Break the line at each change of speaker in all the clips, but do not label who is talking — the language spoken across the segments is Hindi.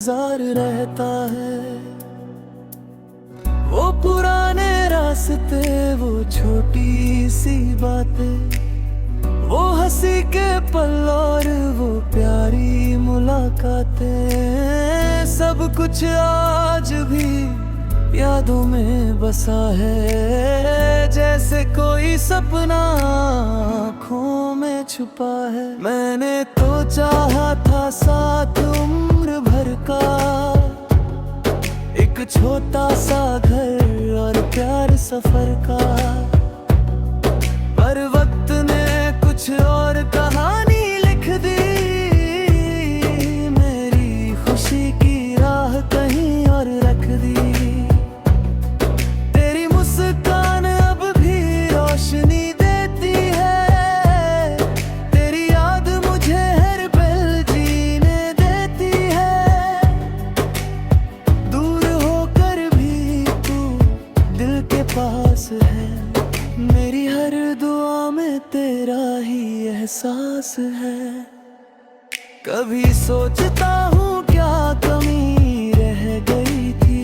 इंतजार रहता है। वो पुराने रास्ते, वो छोटी सी बातें, वो हंसी के पल और वो प्यारी मुलाकातें, सब कुछ आज भी यादों में बसा है। जैसे कोई सपना आँखों में छुपा है। मैंने तो चाहा था साथ उम्र भर का, एक छोटा सा घर और प्यार सफर का, पर वक्त ने कुछ और कहानी लिख दी। मेरी खुशी की राह कहीं और रख दी। तेरी मुस्कान अब भी रोशनी देती है, तेरी याद मुझे हर पल जीने देती है। दूर होकर भी तू दिल के पास है, मेरी हर दुआ में तेरा ही एहसास है। कभी सोचता हूँ क्या कमी रह गई थी,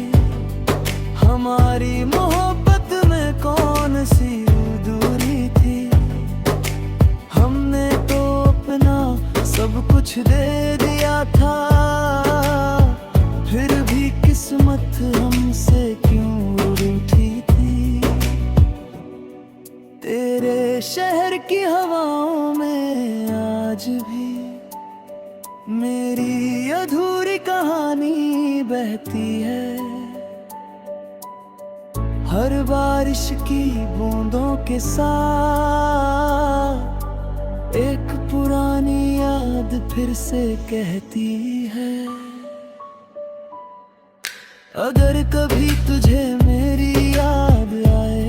हमारी मोहब्बत में कौन सी दूरी थी। हमने तो अपना सब कुछ दे दिया था, फिर भी किस्मत हमसे क्यों रूठी थी। तेरे शहर की हवाओं में आज भी मेरी अधूरी कहानी बहती है। हर बारिश की बूंदों के साथ एक पुरानी याद फिर से कहती है। अगर कभी तुझे मेरी याद आए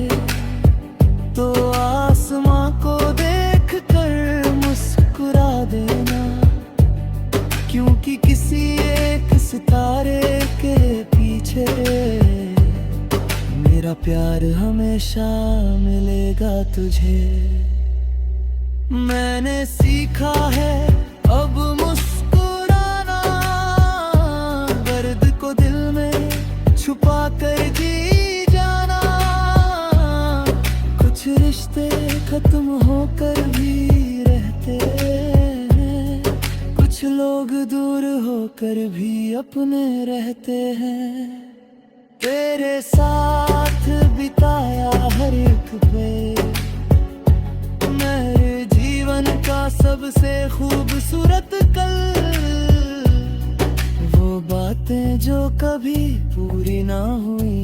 तो आसमां को देख कर मुस्कुरा देना, क्योंकि किसी एक सितारे के पीछे मेरा प्यार हमेशा मिलेगा तुझे। मैंने सीखा है अब मुस्कुराना, दर्द को दिल में छुपा कर जी जाना। कुछ रिश्ते खत्म होकर भी रहते हैं, कुछ लोग दूर होकर भी अपने रहते हैं। तेरे साथ बिताया हर एक पल मेरे जीवन का सबसे खूबसूरत कल। वो बातें जो कभी पूरी ना हुई,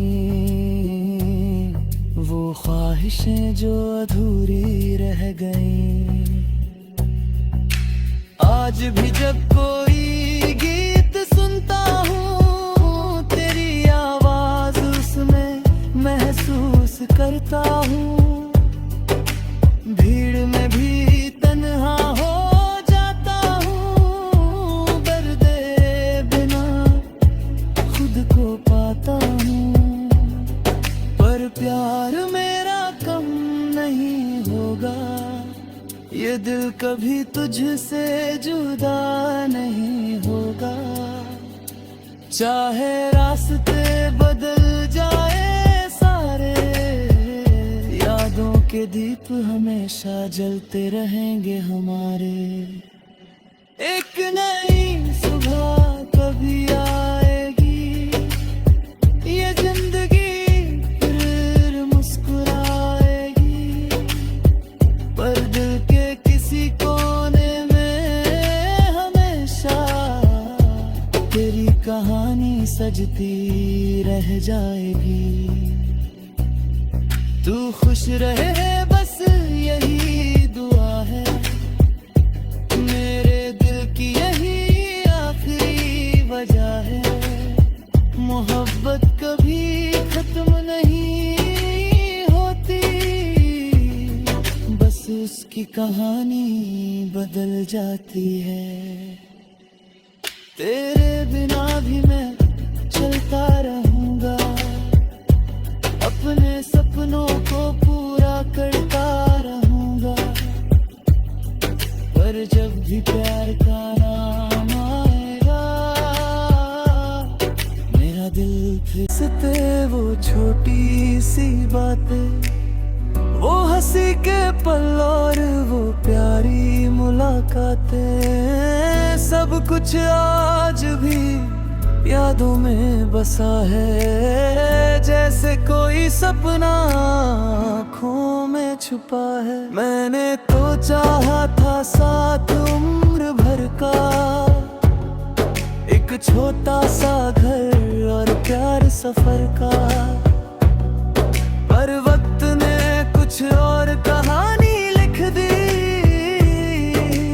वो ख्वाहिशें जो अधूरी रह गईं। आज भी जब कोई गीत सुनता हूँ, तेरी आवाज उसमें महसूस करता हूँ। भीड़ में भी तन्हा हो जाता हूँ, दर्दे बिना खुद को पाता हूँ। पर प्यार मेरा कम नहीं होगा, ये दिल कभी तुझसे जुदा नहीं होगा। चाहे रास्ते बदल जाए सारे, यादों के दीप हमेशा जलते रहेंगे हमारे। एक नई सुबह कभी आएगी, ये जिंदगी फिर मुस्कुराएगी। पर दिल के किसी कोने में हमेशा तेरी कहानी सजती रह जाएगी। तू खुश रहे बस यही दुआ है, मेरे दिल की यही आखिरी वजह है। मोहब्बत कभी खत्म नहीं होती, बस उसकी कहानी बदल जाती है। तेरे बिना भी मैं चलता रहूंगा, अपने सपनों को पूरा करता रहूंगा। पर जब भी प्यार का नाम आएगा, बातें, वो छोटी सी बातें, वो हंसी के पल और वो प्यारी मुलाकातें, सब कुछ आज भी यादों में बसा है। जैसे कोई सपना आँखों में छुपा है। मैंने तो चाहा था साथ उम्र भर का, एक छोटा सा घर और प्यार सफर का, पर वक्त ने कुछ और कहानी लिख दी।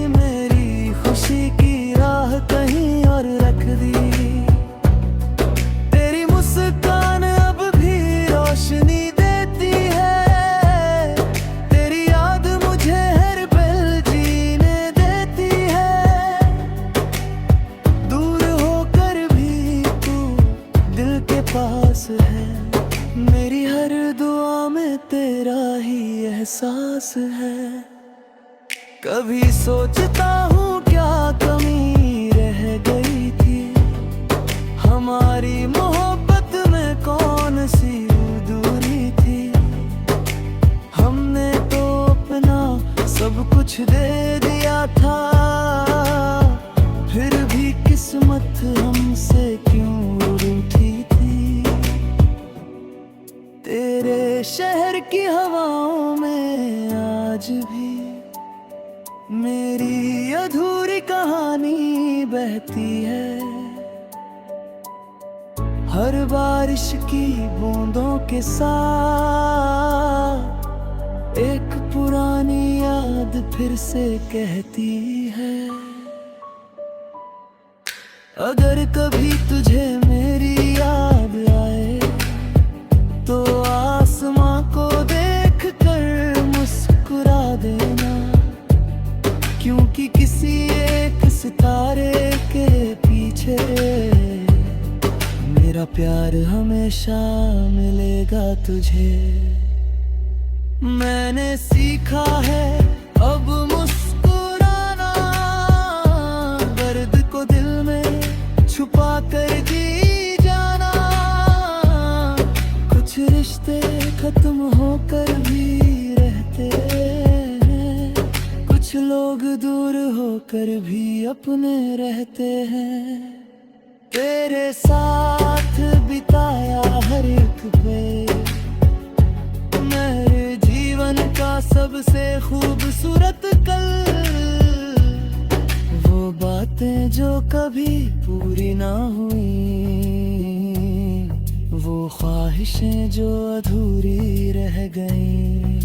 मेरी खुशी की राह कहीं और रख दी। तेरी मुस्कान अब भी रोशनी देती है, तेरी याद मुझे हर पल जीने देती है। दूर होकर भी तू दिल के पास है, मेरी हर दुआ में तेरा ही एहसास है। कभी सोचता हूँ क्या कमी रह गई थी, हमारी मोहब्बत में कौन सी दूरी थी। हमने तो अपना सब कुछ दे दिया था, फिर भी किस्मत हमसे क्यों रूठी थी। तेरे शहर की हवाओं में आज भी मेरी अधूरी कहानी बहती है। हर बारिश की बूंदों के साथ एक पुरानी याद फिर से कहती है। अगर कभी तुझे मेरी याद आए तो आसमां को देख कर मुस्कुरा देना, क्योंकि किसी एक सितारे के पीछे मेरा प्यार हमेशा मिलेगा तुझे। मैंने सीखा है अब मुस्कुराना, दर्द को दिल में छुपा कर जी जाना। कुछ रिश्ते खत्म होकर भी रहते हैं, कुछ लोग दूर होकर भी अपने रहते हैं। तेरे साथ बिताया हर एक पल मेरे जीवन का सबसे खूबसूरत कल। वो बातें जो कभी पूरी ना हुई, वो ख्वाहिशें जो अधूरी रह गईं।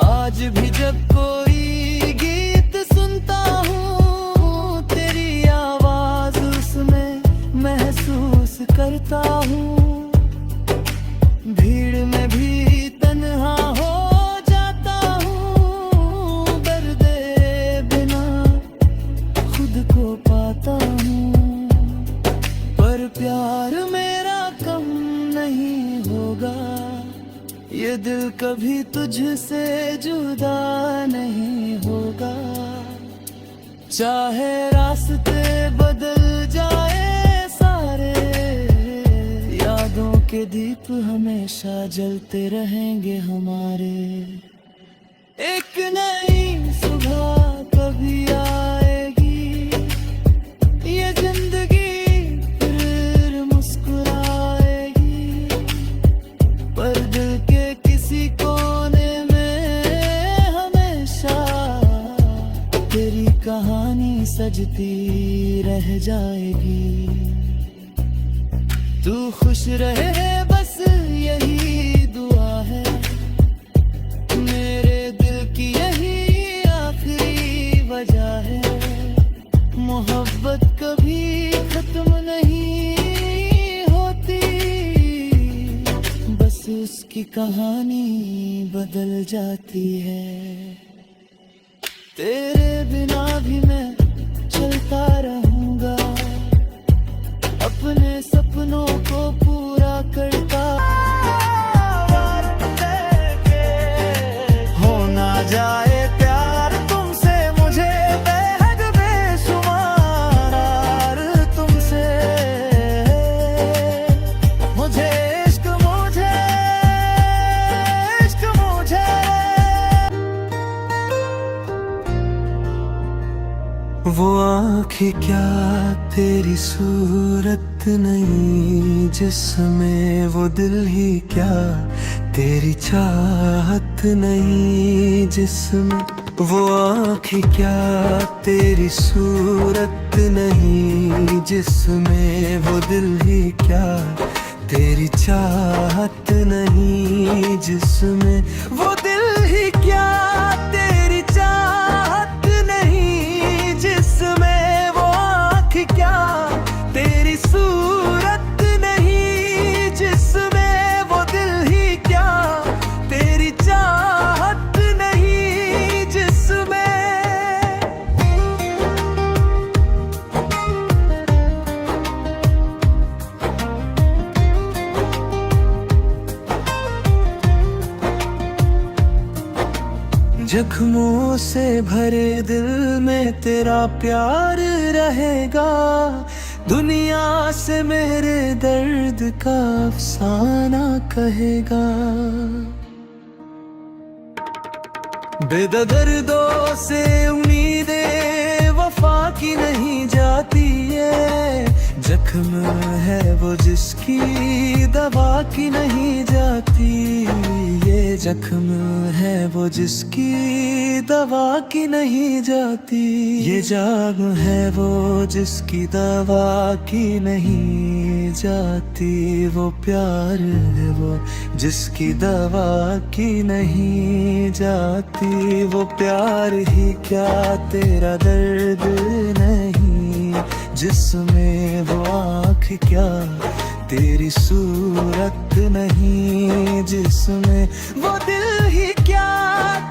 आज भी जब कोई गीत सुनता हूँ, तेरी आवाज उसमें महसूस करता हूँ। भीड़ में भी तन्हा हो जाता हूँ, दर्दे बिना खुद को पाता हूँ। पर प्यार मेरा कम नहीं होगा, ये दिल कभी तुझसे जुदा नहीं होगा। चाहे रास्ते बदल जाए सारे, यादों के दीप हमेशा जलते रहेंगे हमारे। एक नई सुबह कभी आएगी, ये जिंदगी फिर मुस्कुराएगी। पर दिल के किसी कोने में हमेशा तेरी कहानी सजती रह जाएगी। तू खुश रहे बस यही दुआ है, मेरे दिल की यही आखिरी वजह है। मोहब्बत कभी खत्म नहीं होती, बस उसकी कहानी बदल जाती है। तेरे बिना भी मैं चलता रहूंगा, अपने सपनों को पूरा करता। हो ना जाए प्यार तुमसे मुझे बेहद बेशुमार तुमसे। तेरी सूरत नहीं जिसमें वो दिल ही क्या, तेरी चाहत नहीं जिसमें वो आँखें क्या, तेरी सूरत नहीं जिसमें वो दिल ही क्या, तेरी चाहत नहीं जिसमें वो दिल ही क्या, तेरी चाहत नहीं जिसमें वो आँखें क्या, तेरी सूरत नहीं जिसमें वो दिल ही क्या, तेरी चाहत नहीं जिसमें। जख्मों से भरे दिल में तेरा प्यार रहेगा, दुनिया से मेरे दर्द का अफसाना कहेगा। बेदर्दों से उम्मीदें वफा की नहीं जाती है, जख्म है वो जिसकी दवा की नहीं जाती, ये जख्म है वो जिसकी दवा की नहीं जाती, ये जाग है वो जिसकी दवा की नहीं जाती, वो प्यार है वो जिसकी दवा की नहीं जाती, वो प्यार ही क्या तेरा दर्द नहीं जिसमें वो आँख क्या, तेरी सूरत नहीं जिसमें वो दिल ही क्या,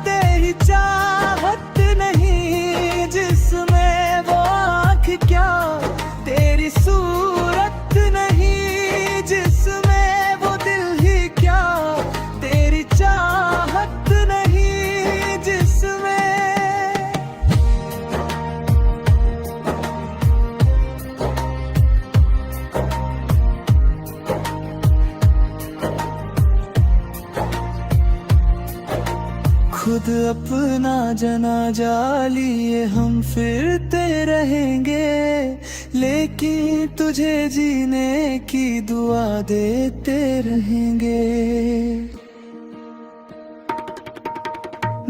तेरी चाहत नहीं जिसमें वो आँख क्या, तेरी सूरत नहीं जिसमें वो दिल ही क्या, तेरी चाहत नहीं जिसमें। खुद अपना जनाजा लिए हम फिरते रहेंगे, लेकिन तुझे जीने की दुआ देते रहेंगे।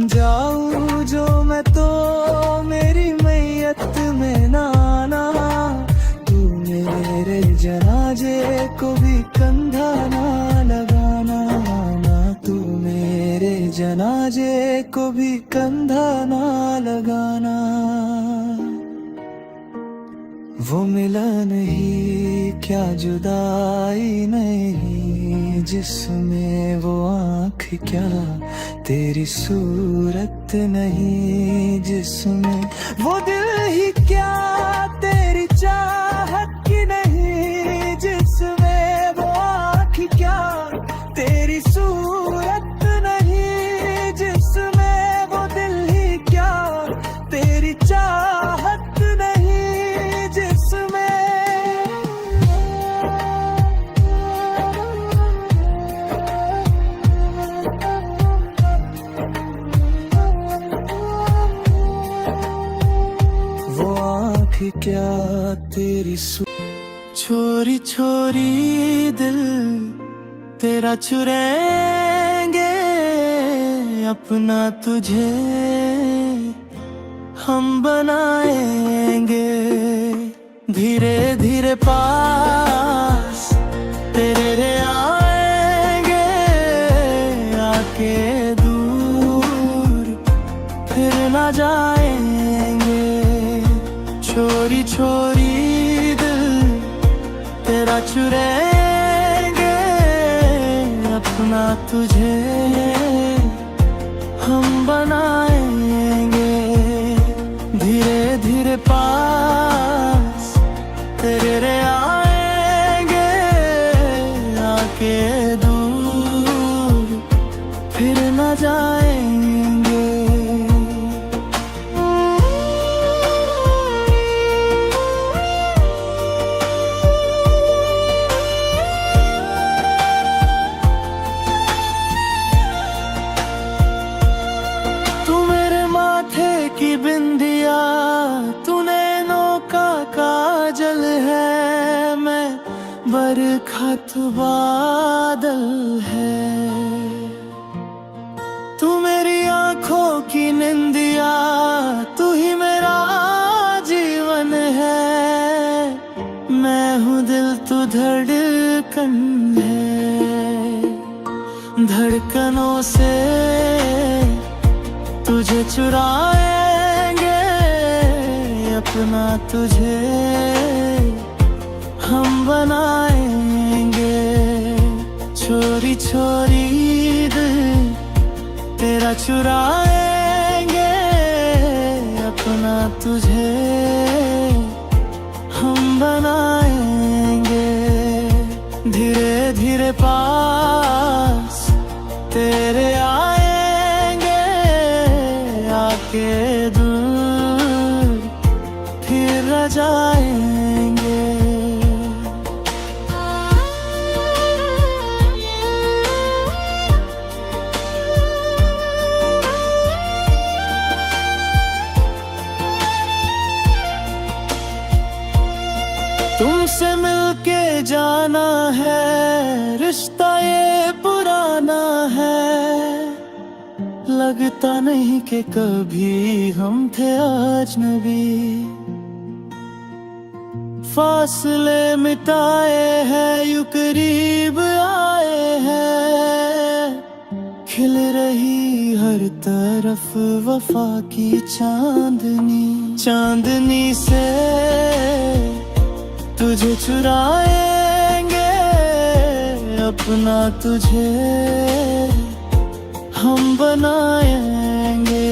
जाऊं जो मैं तो मेरी मैयत में ना आना, तू मेरे जनाजे को भी कंधा ना लगाना, तू मेरे जनाजे को भी कंधा ना लगाना। वो मिलन ही क्या जुदाई नहीं जिसमें वो आँख क्या, तेरी सूरत नहीं जिसमें वो दिल ही क्या, तेरी चाहत की नहीं जिसमें वो आँख क्या, तेरी सूरत नहीं जिसमें वो दिल ही क्या, तेरी चाहत नहीं जिसमें। वो आँख क्या तेरी छोरी छोरी दिल तेरा चुराएंगे अपना तुझे हम बनाएंगे, धीरे धीरे पास तेरे रे आएंगे, आके दूर फिर ना जाएंगे। छोरी छोरी दिल तेरा चुराएंगे अपना तुझे हम बनाएंगे, धीरे धीरे पास तेरे रे आएंगे, आके दूर फिर न जाएंगे। की बिंदिया तूने नौका काजल पागल है मैं, बरखा तू बादल है। तू मेरी आंखों की निंदिया, तू ही मेरा जीवन है। मैं हूँ दिल तू धड़कन है। धड़कनों से तुझे चुराएंगे, अपना तुझे हम बनाएंगे। चोरी चोरी दिल तेरा चुराएंगे, अपना तुझे हम बनाएंगे। धीरे धीरे पास तेरे आएंगे, आके दूर फिर रह जाएंगे। तुमसे मिलके जाना है, रिश्ता ये पुराना है। लगता नहीं कि कभी हम थे अजनबी। फासले मिटाए हैं, यूं करीब आए हैं। खिल रही हर तरफ वफा की चांदनी। चांदनी से तुझे चुराएंगे, अपना तुझे हम बनाएंगे।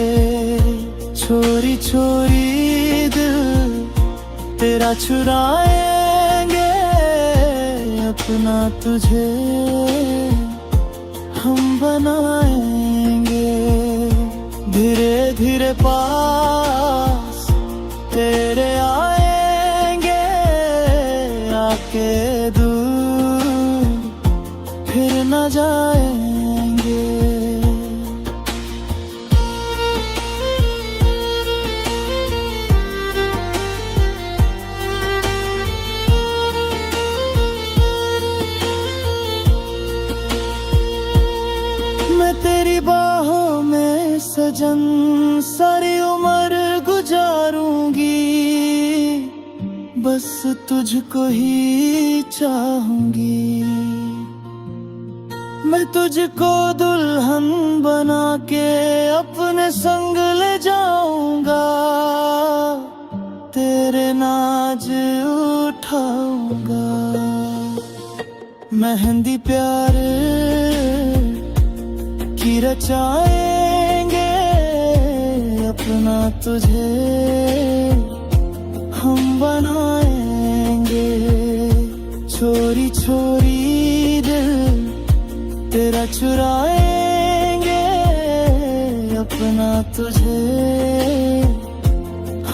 चोरी चोरी दिल तेरा चुराएंगे, अपना तुझे हम बनाएंगे। धीरे धीरे पास तेरे आएंगे, आके दूर फिर न जाएंगे। मैं तेरी बाहों में सजन सारी उम्र गुजारूंगी। बस तुझको ही चाहूंगी। मैं तुझको दुल्हन बना के अपने संग ले जाऊंगा। तेरे नाज उठाऊंगा। मेहंदी प्यार की रचाएंगे, अपना तुझे हम बनाएंगे। चोरी चोरी दिल तेरा चुराएंगे, अपना तुझे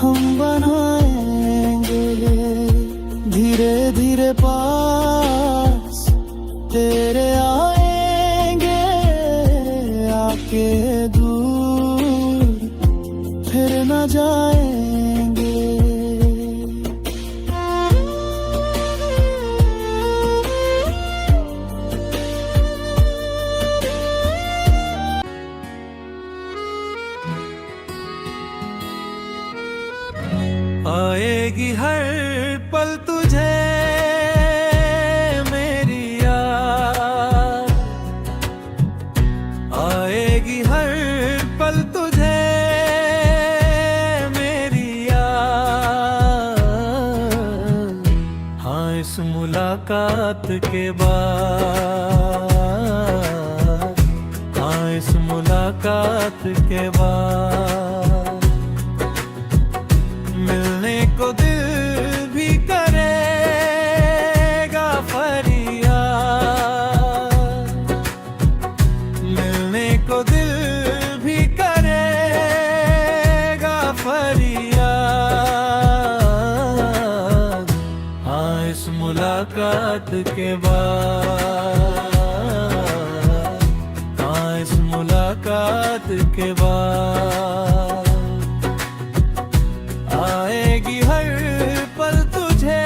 हम बनाएंगे। धीरे धीरे पास तेरे आएंगे, आके दूर फिर न जाएंगे। आएगी हर पल तुझे मेरी याद। आएगी हर पल तुझे मेरी याद। हाँ, इस मुलाकात के बाद, हाँ इस मुलाकात के बाद मिलने को दिल भी करेगा फरियाद। मिलने को दिल भी करेगा फरियाद। हाँ इस मुलाकात के बाद, हाँ इस मुलाकात के बाद आएगी हर पल तुझे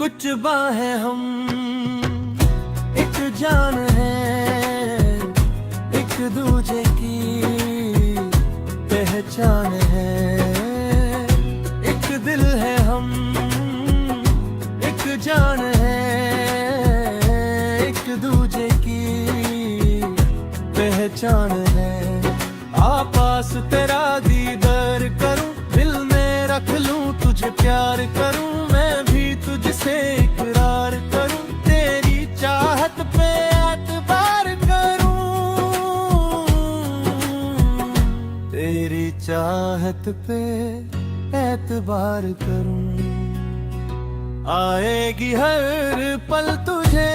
कुछ बाहें हम एक जान है, एक दूजे की पहचान है। एक दिल है हम, एक जान है, एक दूजे की पहचान है। पास तेरा दीदार करूं, दिल में रख लूं, तुझे प्यार करूं, मैं भी तुझसे इकरार करूं, तेरी चाहत पे एतबार करूं, तेरी चाहत पे एतबार करूं। आएगी हर पल तुझे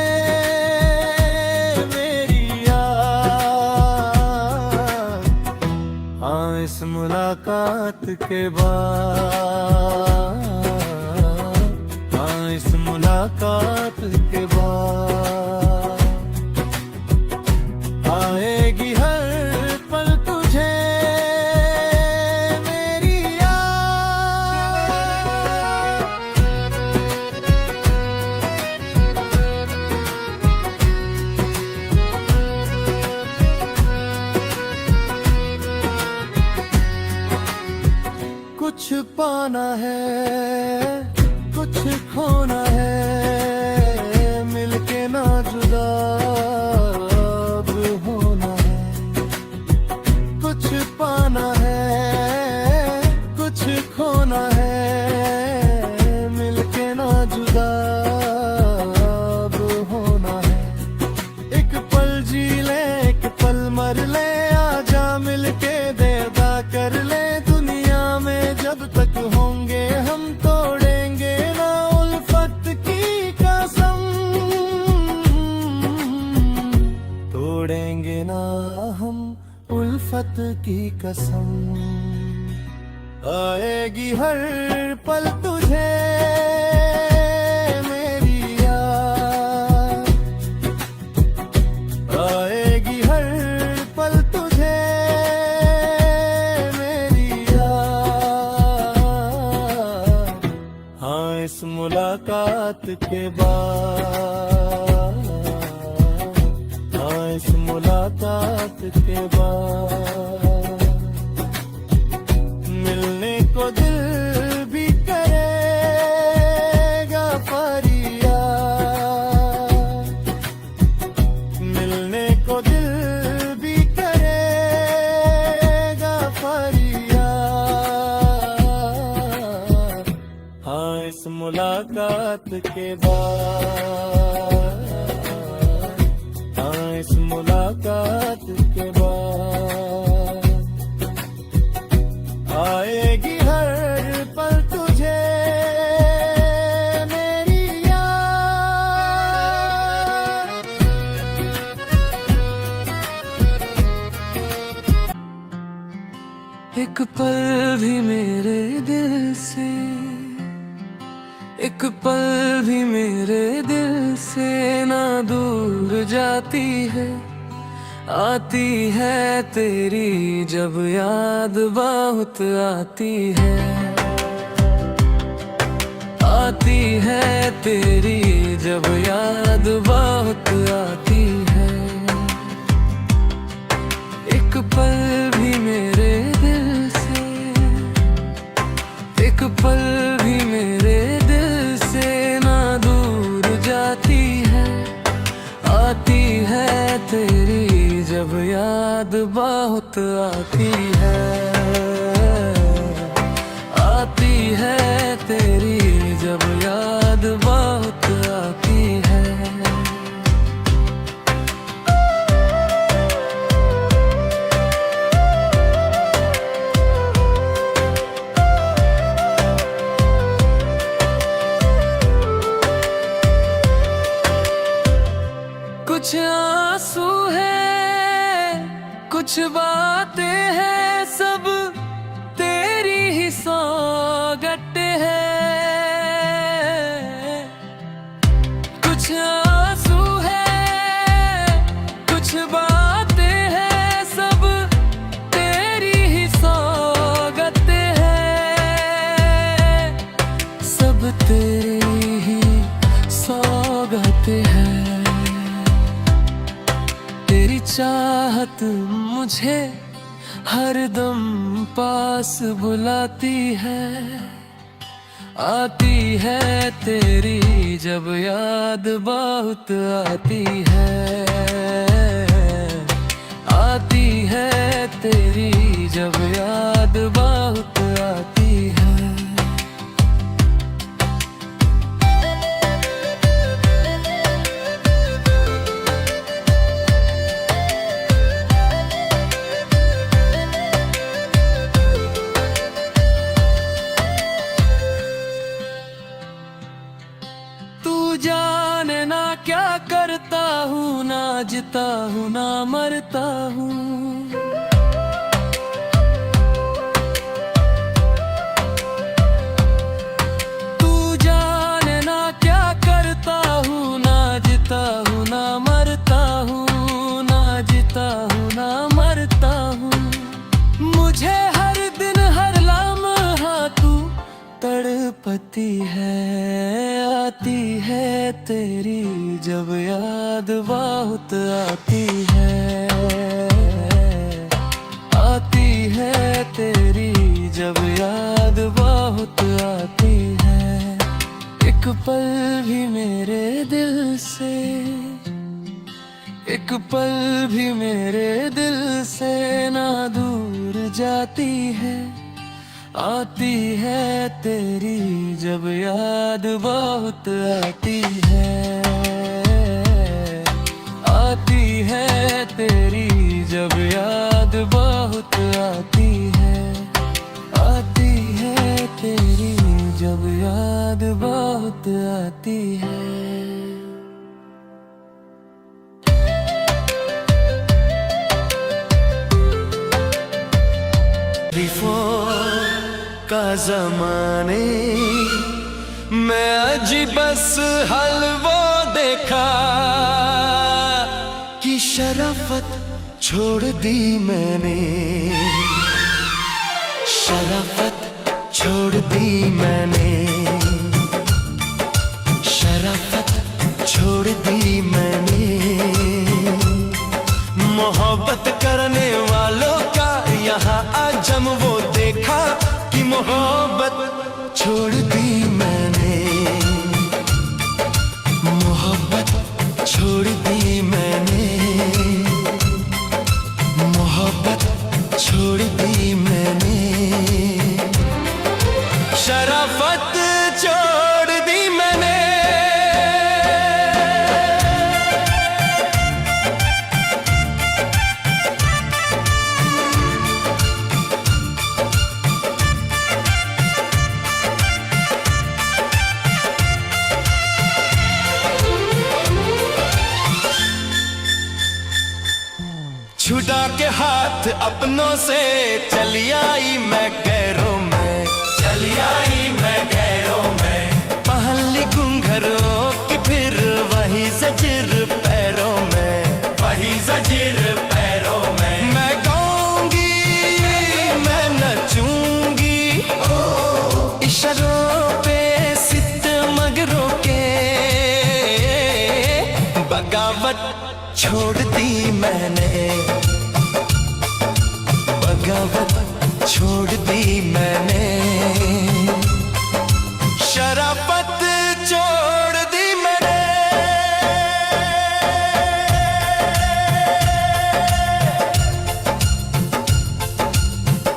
इस मुलाकात के बाद, हाँ इस मुलाकात के बाद आएगी हर पल तुझे मेरी कुछ पाना है, कुछ खोना है, मिलके ना जुदा अब होना है। कुछ पाना है, कुछ खोना है, मिलके ना जुदा अब होना है। एक पल जी ले, एक पल मर ले, आजा मिलके देदा कर ले। जब तक होंगे हम तोड़ेंगे ना उल्फत की कसम, तोड़ेंगे ना हम उल्फत की कसम। आएगी हर पल तुझे मेरी याद, आएगी हर पल तुझे इस मुलाकात के बाद, हाँ इस मुलाकात के बाद मिलने को दिल भी करेगा फरियाद, मिलने को दिल भी करेगा फरियाद। हाँ इस मुलाकात के बाद, हाँ इस मुलाकात के बाद आएगी हर पल तुझे मेरी याद। एक पल भी मेरे दिल से, एक पल भी मेरे दिल से ना दूर जाती है। आती है तेरी जब याद बहुत आती है, आती है तेरी जब याद बहुत आती है। एक पल भी मेरे दिल से, एक पल भी मेरे दिल से ना दूर जाती है। आती है तेरी जब याद बहुत आती है, आती है तेरी जब याद बहुत आती है। कुछ आंसू है, कुछ बातें हैं, सब तेरी ही सौगट है। कुछ आंसू है, कुछ बातें हैं, सब तेरी ही सौगट है। सब तेरी ही रात मुझे हरदम पास बुलाती है। आती है तेरी जब याद बहुत आती है। आती है तेरी जब याद बहुत आती है। जाने ना क्या करता हूँ, ना जीता हूँ ना मरता हूँ। तू जाने ना क्या करता हूँ, ना जीता हूँ ना मरता हूँ, ना जीता हूँ ना मरता हूँ। मुझे हर दिन हर लम्हा तू तड़पती है। आती है तेरी जब याद बहुत आती है। आती है तेरी जब याद बहुत आती है। एक पल भी मेरे दिल से, एक पल भी मेरे दिल से ना दूर जाती है। आती है तेरी जब याद बहुत आती है। आती है तेरी जब याद बहुत आती है। आती है तेरी जब याद बहुत आती है। का ज़माने मैं अजी बस हलवो देखा कि शराफत छोड़ दी मैंने। शराफत छोड़ दी मैंने। शराफत छोड़ दी मैंने। मोहब्बत करने वालों का यहाँ आजम वो देखा कि मोहब्बत छोड़ दी मैंने। मोहब्बत छोड़ दी मैंने। मोहब्बत छोड़ दी मैंने। शराफत छोड़ दी मैंने। छुड़ा के हाथ अपनों से चली आई मैं गैरों में। चली आई मैं गैरों में। पहन ली घुंघरों की फिर वही ज़ंजीर पैरों में। वही ज़ंजीर पैरों में। मैं गाऊंगी मैं नचूंगी इशारों पे सितमगरों के। बगावत छोड़ दी मैंने। बगावत छोड़ दी मैंने। शराफत छोड़ दी मैंने।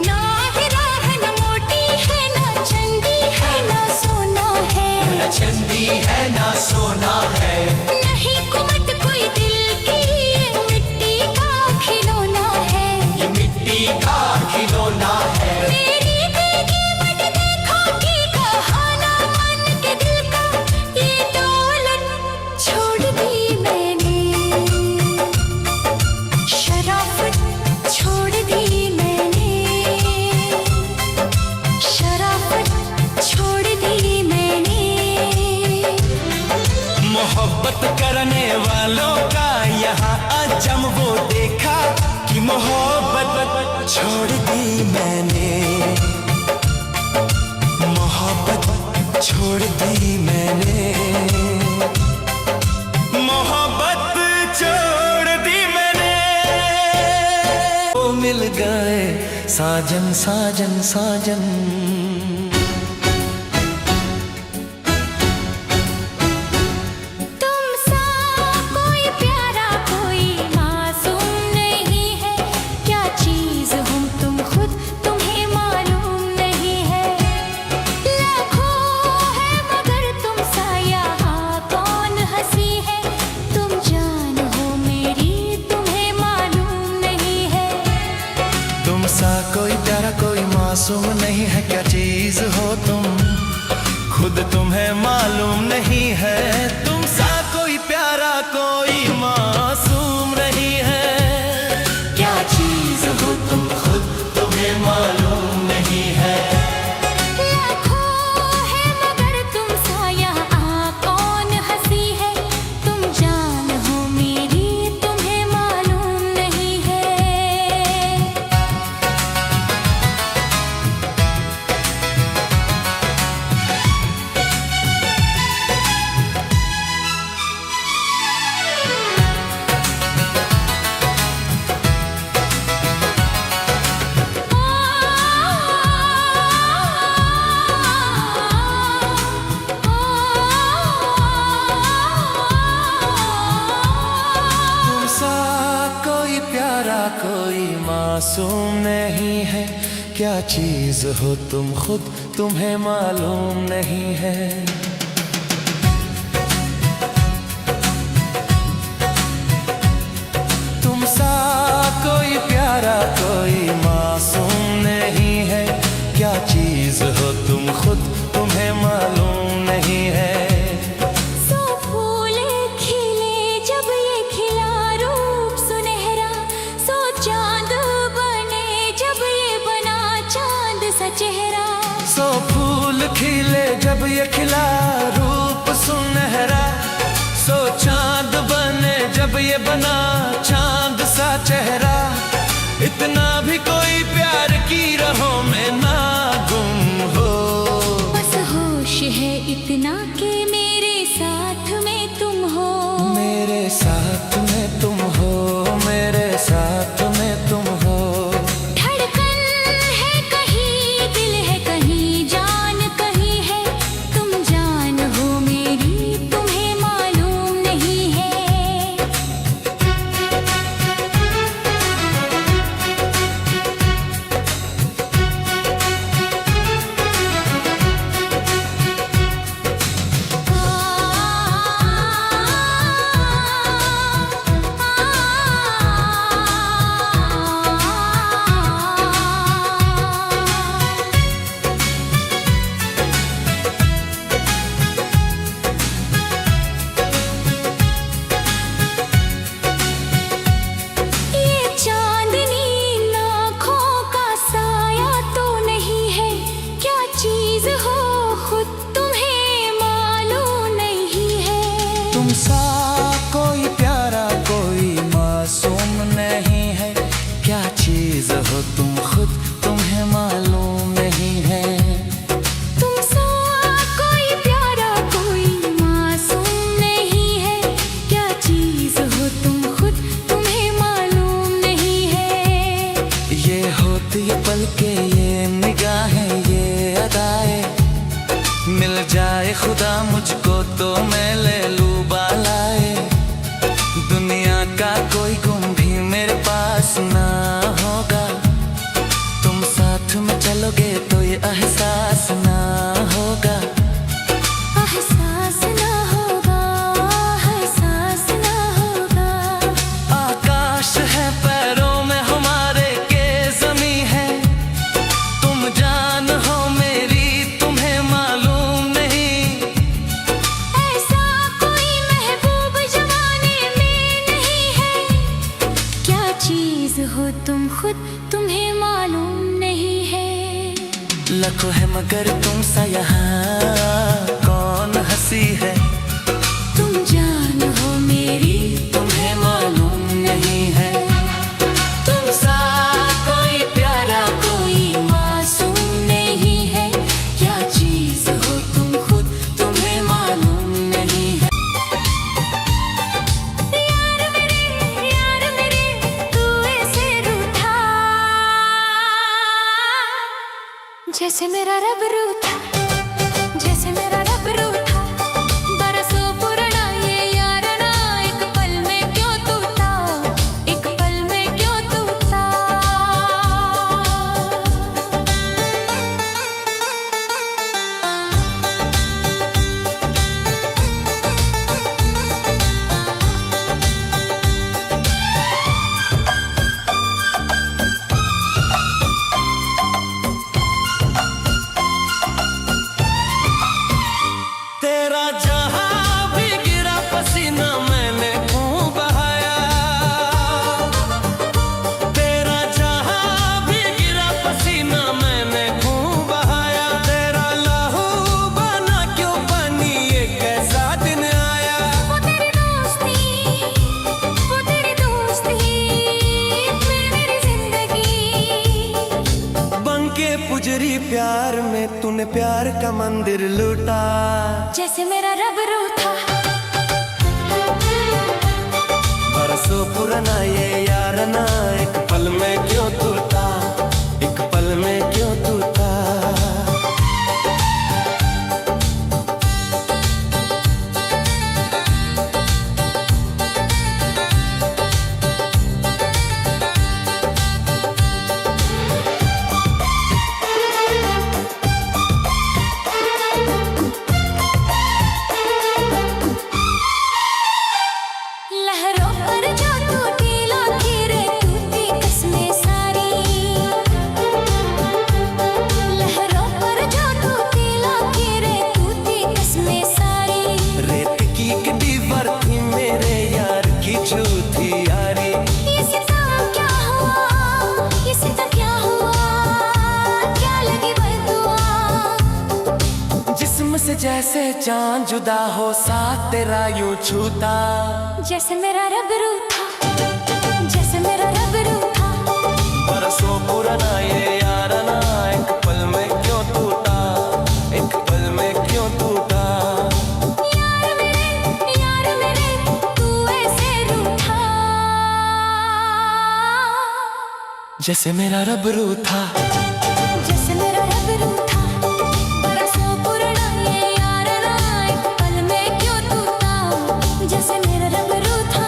ना हीरा है ना मोती है ना चंदी है ना सोना है।
न चंदी है ना सोना है।
नहीं कुमत कोई दिल की, ये मिट्टी का खिलौना है।
ये मिट्टी का खिलौना है।
मेरी बेकीमत देखो कि कहाना मन के दिल का। ये दौलत छोड़ दी मैंने। शराफत छोड़ दी मैंने। शराफत छोड़ दी मैंने।
मोहब्बत करने वालों का यहाँ आजम वो देखा कि मोहब्बत छोड़ दी मैंने। मोहब्बत छोड़ दी मैंने। मोहब्बत छोड़ दी मैंने। साजन साजन साजन।
तुम सा कोई प्यारा कोई मासूम नहीं है, क्या चीज हूँ तुम खुद तुम्हें मालूम नहीं है। लाखों है मगर तुम सा यहाँ कौन हंसी है, तुम जान हो मेरी तुम्हें मालूम नहीं है।
तुम सा कोई प्यारा कोई मासूम नहीं है, क्या चीज हो तुम खुद तुम्हें मालूम नहीं है। तुम सा कोई प्यारा कोई मासूम नहीं है, क्या चीज हो तुम खुद तुम्हें मालूम नहीं है।
लाखों है मगर तुम सा यहाँ कौन हंसी है, तुम जान हो मेरी तुम्हें मालूम नहीं है।
तुम सा कोई प्यारा कोई मासूम नहीं है, क्या चीज हो तुम खुद तुम्हें मालूम नहीं है। तुम सा कोई प्यारा कोई मासूम नहीं है, क्या चीज हो तुम खुद तुम्हें मालूम नहीं है।
सो फूल खिले जब ये खिला रूप सुनहरा, सो चांद बने जब ये बना चांद सा चेहरा।
सो फूल खिले जब ये खिला रूप सुनहरा, सो चांद बने जब ये बना चांद सा चेहरा। इतना भी कोई प्यार की राहों में ना गुम हो,
बस होश है इतना कि मेरे साथ में तुम हो।
मेरे साथ में तुम हो, मेरे साथ में तुम हो।
धड़कन है कहीं दिल है कहीं जान कहीं है, तुम जान हो मेरी तुम्हें मालूम नहीं है। ये चांदनी आँखों का साया तो नहीं है, क्या चीज हो खुद तुम्हें मालूम नहीं है।
तुम सा कोई प्यारा कोई मासूम नहीं है, क्या चीज हो तुम खुद तुम्हें मालूम नहीं है।
तुम सा कोई प्यारा कोई मासूम नहीं है, क्या चीज हो तुम खुद तुम्हें मालूम नहीं है।
ये होती ये पलके ये निगाहें ये अदाएं, मिल जाए खुदा मुझको तो मैं ले लूं बालाए। दुनिया का कोई गुम भी मेरे पास ना होगा, तुम साथ में चलोगे तो ये एहसास ना होगा।
एहसास ना होगा, एहसास ना होगा।
आकाश है पैरों में हमारे के जमी है, तुम जान हो मेरी तुम्हें मालूम नहीं।
ऐसा कोई महबूब जमाने में नहीं है, क्या चीज हो तुम खुद तुम्हें मालूम नहीं है।
लाखों है मगर तुम सा यहाँ कौन हंसी है,
तुम जान हो मेरी
तुम्हें मालूम नहीं है।
तुम सा कोई प्यारा कोई मासूम नहीं है, क्या चीज हो तुम खुद तुम्हें मालूम नहीं है। यार मेरे तू ऐसे रूठा,
तेरा जहां भी गिरा पसीना मैंने खून बहाया, तेरा जहां भी गिरा पसीना मैंने खून बहाया, तेरा लहू बना क्यों बनी ये कैसा दिन आया।
वो तेरी दोस्ती मेरी जिंदगी।
बनके पुजरी प्यार में तूने प्यार का मंदिर लूटा,
जैसे मेरा रब रूठा।
बरसों पुराना ये यारना एक पल में क्यों टूटा, एक पल में क्यों टूटा।
लहरों पर जो टूटी लकीरें टूटी कसमें सारी, लहरों पर जो टूटी लकीरें टूटी कसमें सारी।
रेत की एक दीवार थी मेरे यार की झूठी यारी।
ये सितम क्या हुआ, ये सितम क्या हुआ, क्या लगी बददुआ।
जिस्म से जैसे जान जुदा हो साथ तेरा यूं छूता,
जैसे मेरा रब रूठा, जैसे मेरा रब रूठा।
बरसों पुराना ये यारना एक पल में क्यों टूटा, एक पल में क्यों टूटा।
यार मेरे तू ऐसे रूठा,
जैसे मेरा रब रूठा,
जैसे मेरा रब रूठा। बरसों पुराना ये यारना एक पल में क्यों टूटा, जैसे मेरा रब रूठा,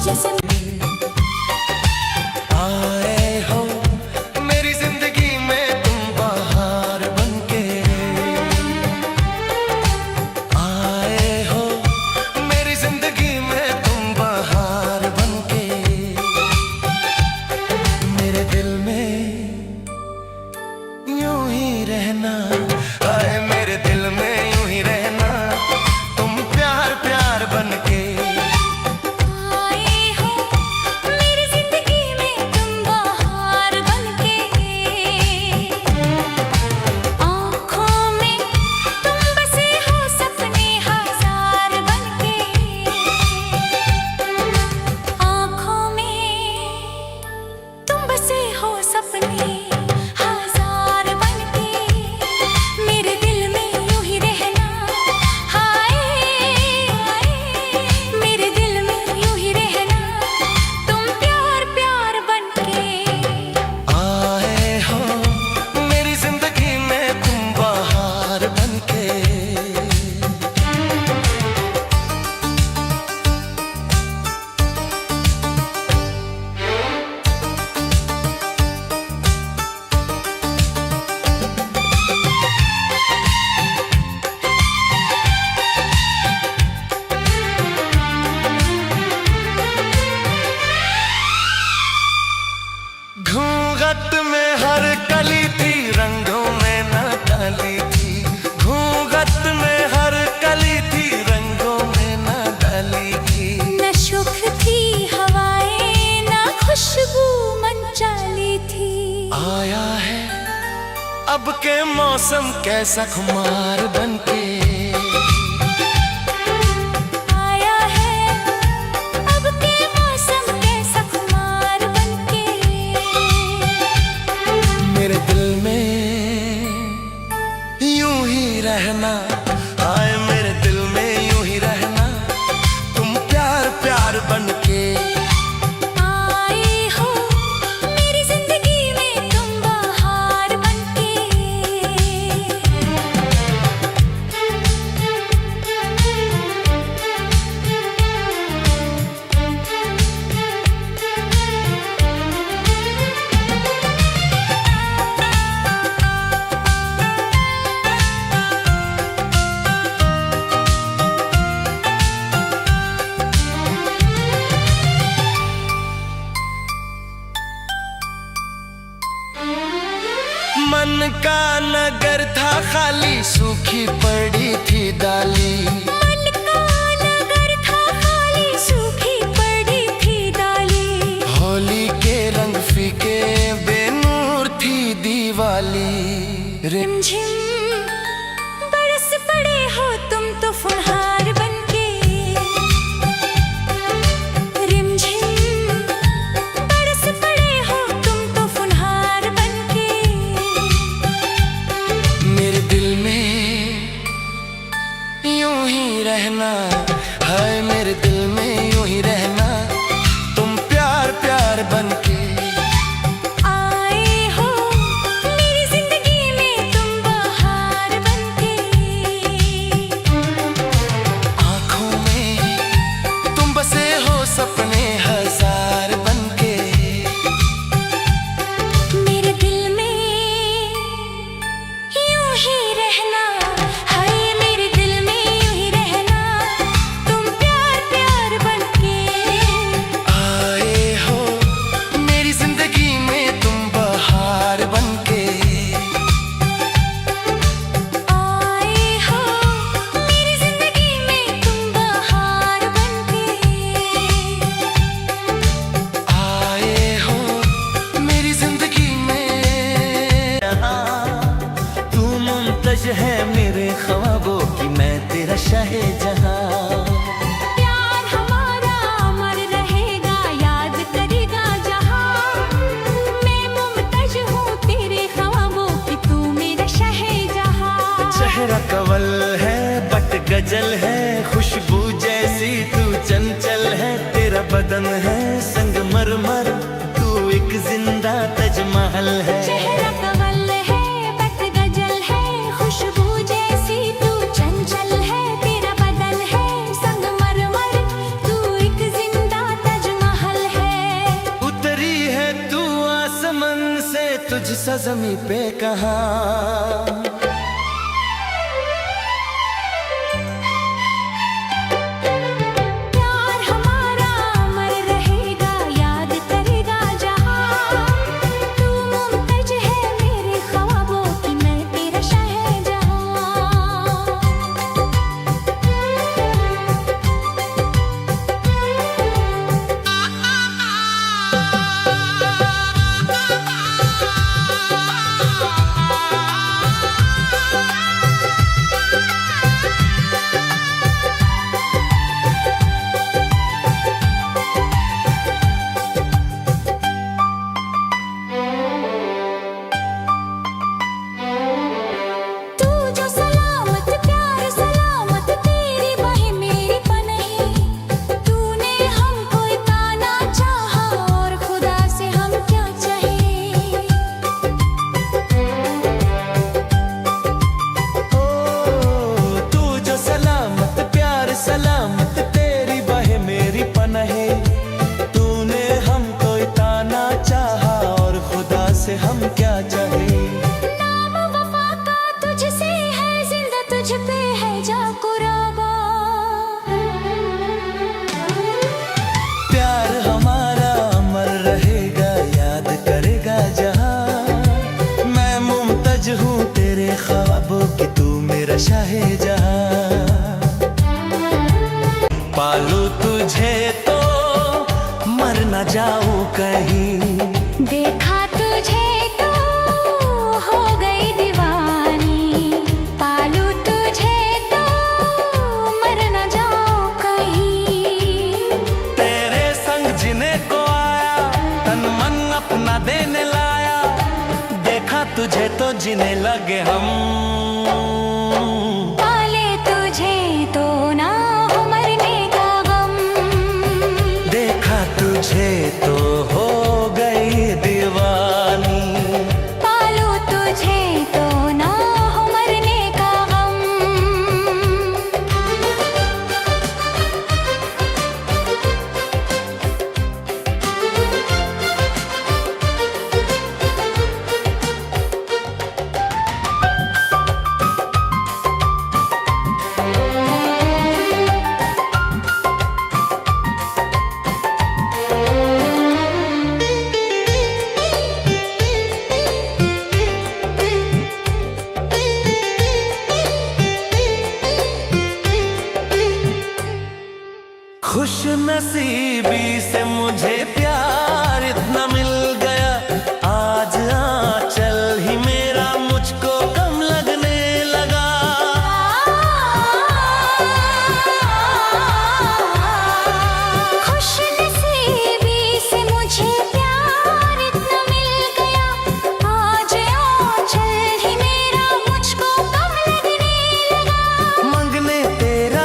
जैसे
आए हो मेरी जिंदगी में तुम बाहर बनके, आए हो मेरी जिंदगी में तुम बाहर बनके। मेरे दिल में यूं ही रहना, आए मेरे दिल में यूं ही रहना, तुम प्यार प्यार बनके।
आए हो मेरी जिंदगी में तुम बाहर बनके। आँखों में तुम बसे हो सपने हजार बनके, आँखों में तुम बसे हो सपने हजार बनके। मेरे दिल में यूं ही रहना, हाय हाय, मेरे दिल में यूं ही रहना, तुम प्यार प्यार बनके।
आए हो मेरी जिंदगी में तुम बाहर बनके। घूंघट में हर कली थी रंगों में न डाली थी, घूंघट में हर कली थी रंगों में न डाली थी।
न सुख थी हवाएं न खुशबू मन चाली थी।
आया है अब के मौसम कैसा खुमार बनके,
आया है अब के मौसम कैसा खुमार बनके।
मेरे दिल में यूं ही रहना, आए मेरे दिल में यूं ही रहना, तुम प्यार प्यार बनके।
आए हो मेरी जिंदगी में तुम बाहर बनके।
मन का नगर था खाली सूखी पड़ी थी डाली। यूं ही रहना, हाय मेरे दिल में यूं ही रहना, तुम प्यार प्यार बनके
आए हो मेरी जिंदगी में तुम बहार बनके।
आँखों में तुम बसे हो सपने हजार बनके,
मेरे दिल में यूं ही रहना, हाय मेरे दिल में यूं ही रहना, तुम प्यार प्यार बनके।
आए हो मेरी जिंदगी में तुम बहार बनके,
आए हो मेरी जिंदगी में तुम बहार बनके।
आए हो मेरी जिंदगी में। तू मुमतज है मेरे ख्वाबों की, मैं तेरा शाहजहां।
प्यार हमारा अमर रहेगा, याद करेगा जहां। मैं मुमताज हूँ तेरे ख्वाबों की, तू मेरा शहजहां।
चेहरा कवल है बट गजल है, खुशबू जैसी तू चंचल है, तेरा बदन है संगमरमर, तू एक जिंदा ताजमहल है।
चेहरा कवल है बट गजल है, खुशबू जैसी तू चंचल है, तेरा बदन है संगमरमर, तू एक जिंदा ताजमहल है।
उतरी है तू आसमान से, तुझसा ज़मीं पे कहाँ।
प्यार हमारा अमर रहेगा, याद करेगा जहां। तू मुमताज है मेरे ख्वाबों की, मैं तेरा तू जो सलामत प्यार सलामत तेरी बाहें मेरी पनाही। तूने हमको इतना चाहा और खुदा से हम क्या चाहे।
ओ तू जो सलामत प्यार सलामत तेरी बाहें मेरी पनाहे, तूने हमको इतना चाहा और खुदा से हम क्या चाहे।
नाम वफा का तुझसे है, जिंदा तुझ पे है जा कुर्बा।
प्यार हमारा अमर रहेगा, याद करेगा जहां। मैं मुमतज हूँ तेरे ख्वाबों की, तू मेरा शाहजहां। पालू तुझे तो मर न जाऊं कहीं,
देखा तुझे तो हो गई दीवानी। पालू तुझे तो मर न जाओ कहीं।
तेरे संग जीने को आया, तन मन अपना देने लाया, देखा तुझे तो जीने लगे हम।
पाले तुझे तो ना हो मरने का गम।
देखा तुझे तो हो गई दीवानी,
पालू तुझे तो ना हो मरने का गम।
खुश नसीबी से मुझे प्यार इतना मिल गया, आज आंचल ही मेरा मुझको कम लगने लगा।
खुश नसीबी से मुझे प्यार इतना मिल गया, आज आंचल ही मेरा मुझको कम लगने लगा।
मंगने तेरा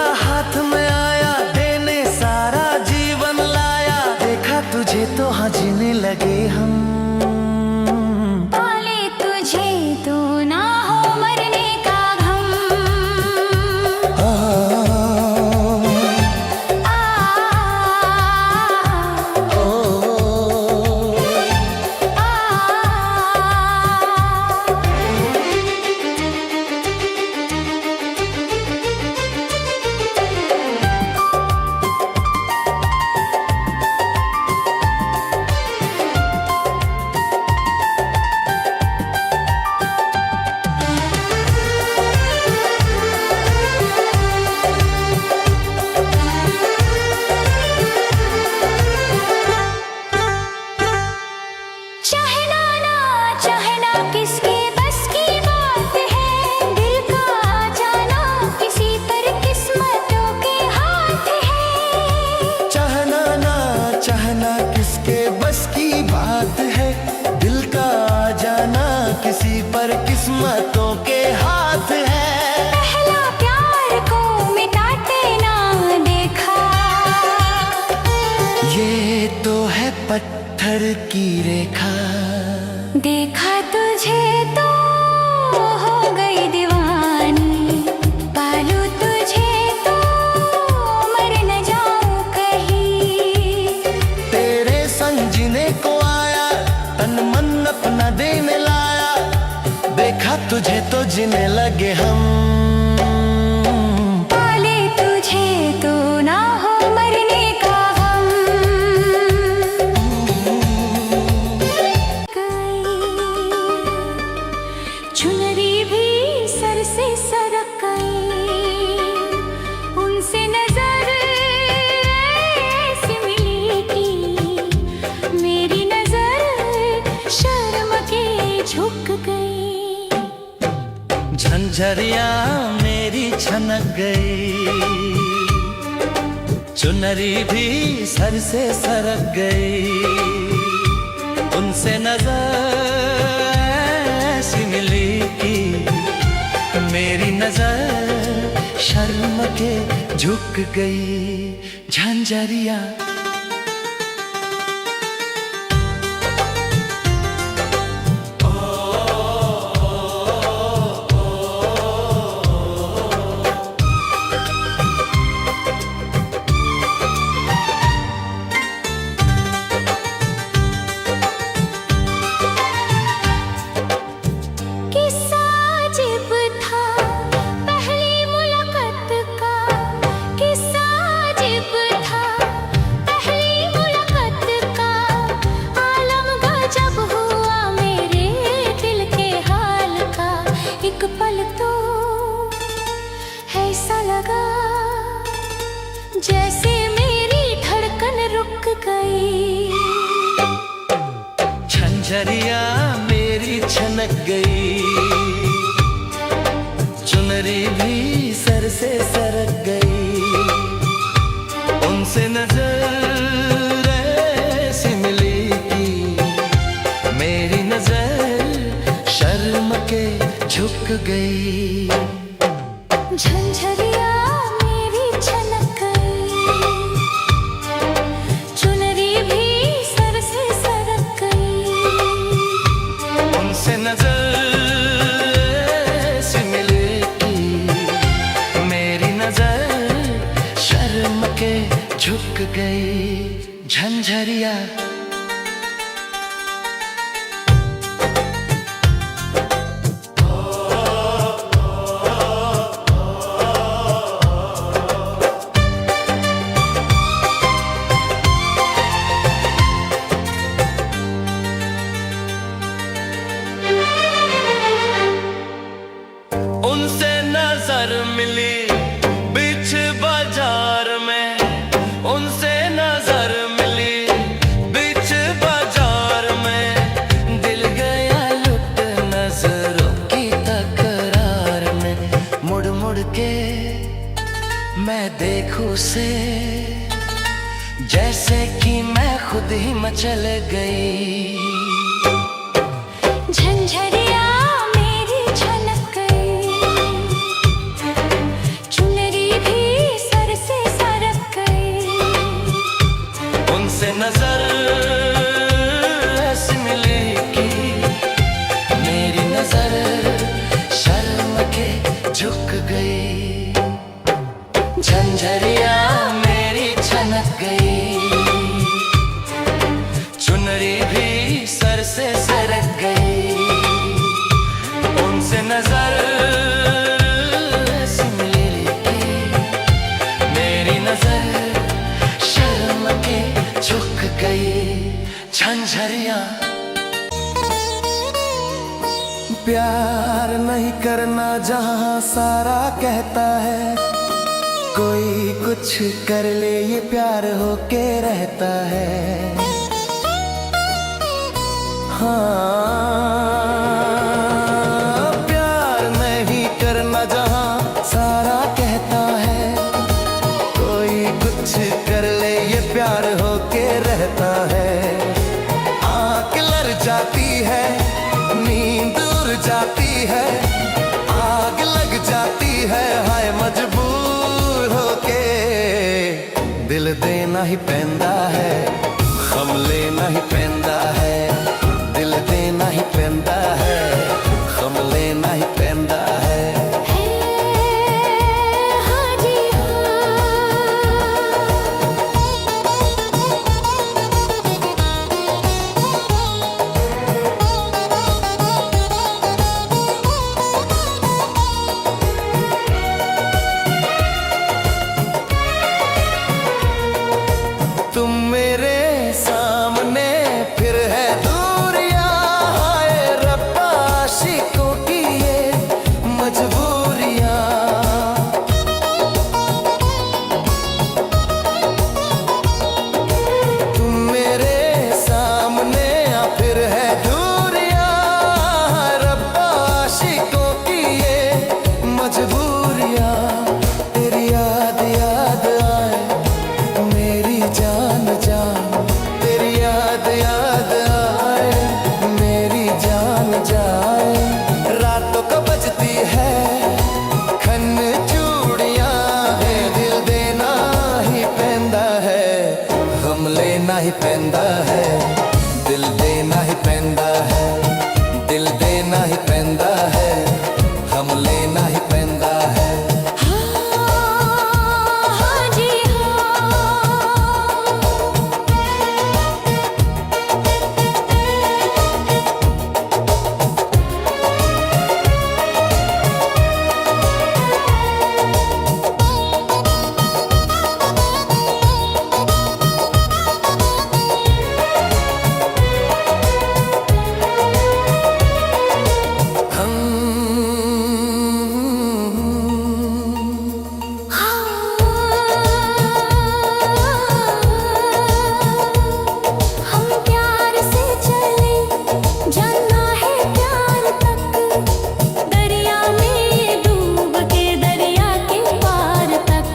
नजर की रेखा।
देखा तुझे तो हो गई दीवानी, पालू तुझे तो मर न जाऊं कहीं।
तेरे संग जीने को आया, तन मन अपना देने लाया, देखा तुझे तो जीने लगे हम।
पाले तुझे तो ना हो मरने का गम। चुनरी भी सर से सरक गई, उनसे नजर ऐसी मिली कि मेरी नजर शर्म के झुक गई।
झंझरिया मेरी छनक गई, चुनरी भी सर से सरक गई, उनसे नजर ऐसी मिली कि मेरी नजर शर्म के झुक गई। झंझरिया
पल तो ऐसा लगा जैसे मेरी धड़कन रुक गई।
झंझरिया मेरी छनक गई, चुनरी भी सर से सरक गई, उनसे नजर ऐसी मिली कि मेरी नजर शर्म के झुक गई।
झंझरिया मेरी छनक गई, चुनरी भी सर से सरक गई,
उनसे नजर ऐसी मिली कि मेरी नजर शर्म के झुक गई। झंझरिया उनसे नजर मिली बीच बाजार में, उनसे नजर मिली बीच बाजार में, दिल गया लुट नजरों की तकरार में। मुड़ मुड़ के मैं देखूं उसे जैसे कि मैं खुद ही मचल गई।
झंझरिया मेरी छनक गई, चुनरी भी सर से सरक गई,
उनसे नजर ऐसी मिली कि मेरी नजर शर्म के झुक गई। झंझरिया मेरी छनक गई, चुनरी भी सर से सरक गई, उनसे नजर ऐसी मिली कि मेरी नजर शर्म के झुक गई। झंझरिया प्यार नहीं करना जहां सारा कहता है, कोई कुछ कर ले ये प्यार होके रहता है। हाँ, प्यार नहीं करना जहां सारा कहता है, कोई कुछ कर ले ये प्यार होके रहता है। आँख लड़ जाती है, नींद उड़ जाती है, आग लग जाती है, हाय मजबूर होके दिल देना ही पैंदा है, गम लेना ही पैंदा पैंदा है, दिल देना ही पैंदा है, दिल देना ही पैंदा है, हम लेना ही पैंदा है।
हाँ जी हम प्यार से चले जाना है प्यार तक, दरिया में डूब के दरिया के पार तक।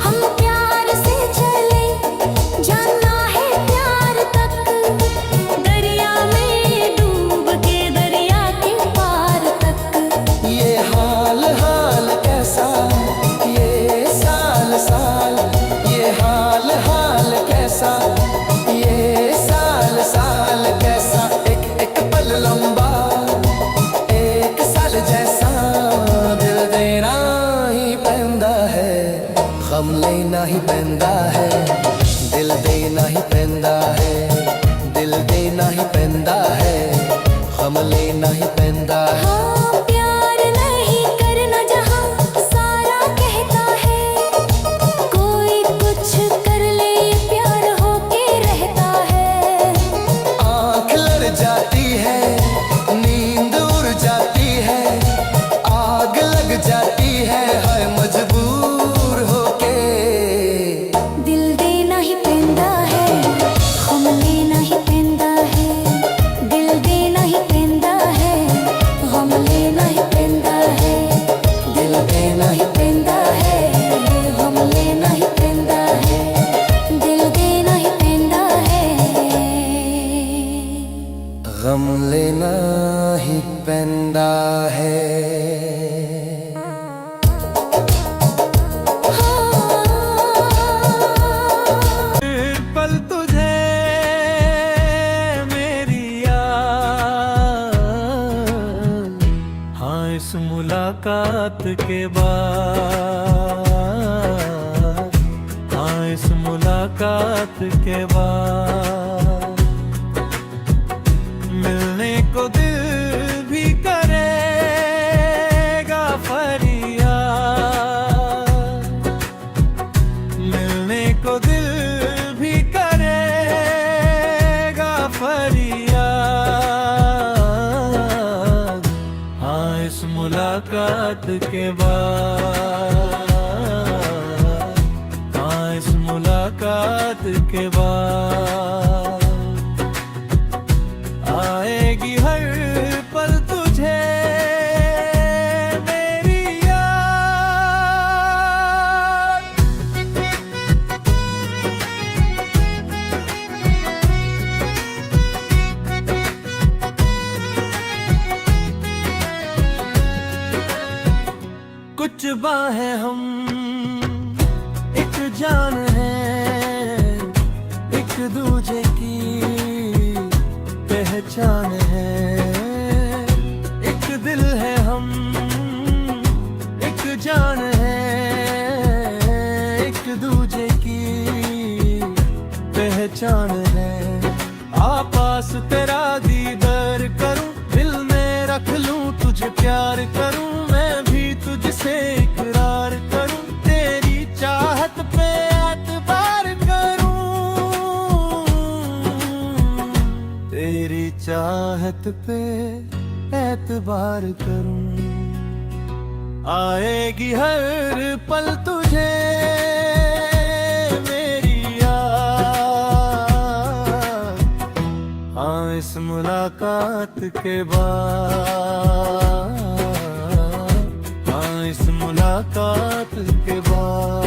हम प्यार से चले जाना है प्यार तक, दरिया में डूब के दरिया के पार तक।
ये हाल हाल कैसा, ये साल साल, ये हाल हाल कैसा, ये साल साल कैसा, एक एक पल लंबा, एक साल जैसा, दिल देना ही पैंदा है, गम लेना ही पैंदा है, दिल देना ही पैंदा है, दिल देना ही पैंदा है, गम लेना ही पैंदा है।
हाँ प्यार नहीं करना जहाँ सारा कहता है, कोई कुछ कर ले प्यार होके रहता है।
आँख लड़ जाती है, नींद उड़ जाती है, आग लग जाती है मजबूर होके।
दिल देना ही पैंदा है, गम लेना ही पैंदा है, दिल देना ही पैंदा है, गम लेना ही पैंदा है, दिल देना ही पैंदा है, गम लेना ही पैंदा है, दिल देना ही पैंदा है।
गम लेना ही पैंदा है। पल तुझे मेरी याद, हाँ इस मुलाकात के बाद, हाँ इस मुलाकात के बाद, मिलने को दिल भी करेगा फरियाद, मिलने को दिल भी करेगा फरियाद, हाँ इस मुलाकात के बाद, हाँ इस मुलाकात के बाद, आएगी हर पल तुझे मेरी याद। कुछ बाहें हम एक जान है, एक दूजे की पहचान है, एक दिल है हम, एक जान है, एक दूजे की पहचान है। आपास तेरा दीदार करूं, दिल में रख लूं तुझे प्यार करूं, मैं भी तुझसे इकरार करूं, तेरी चाहत पे एतबार करूं, तेरी चाहत पे एतबार करूं। आएगी हर पल तुझे मेरी याद, हाँ इस मुलाकात के बाद, हाँ इस मुलाकात के बाद।